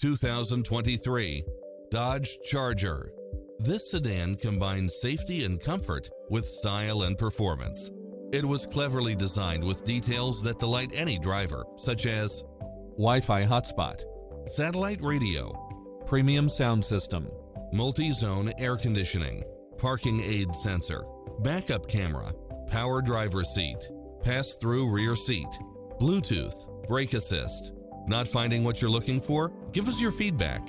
2023 Dodge Charger. This sedan combines safety and comfort with style and performance. It was cleverly designed with details that delight any driver, such as Wi-Fi hotspot, satellite radio, premium sound system, multi-zone air conditioning, parking aid sensor, backup camera, power driver seat, pass-through rear seat, Bluetooth, brake assist. Not finding what you're looking for? Give us your feedback.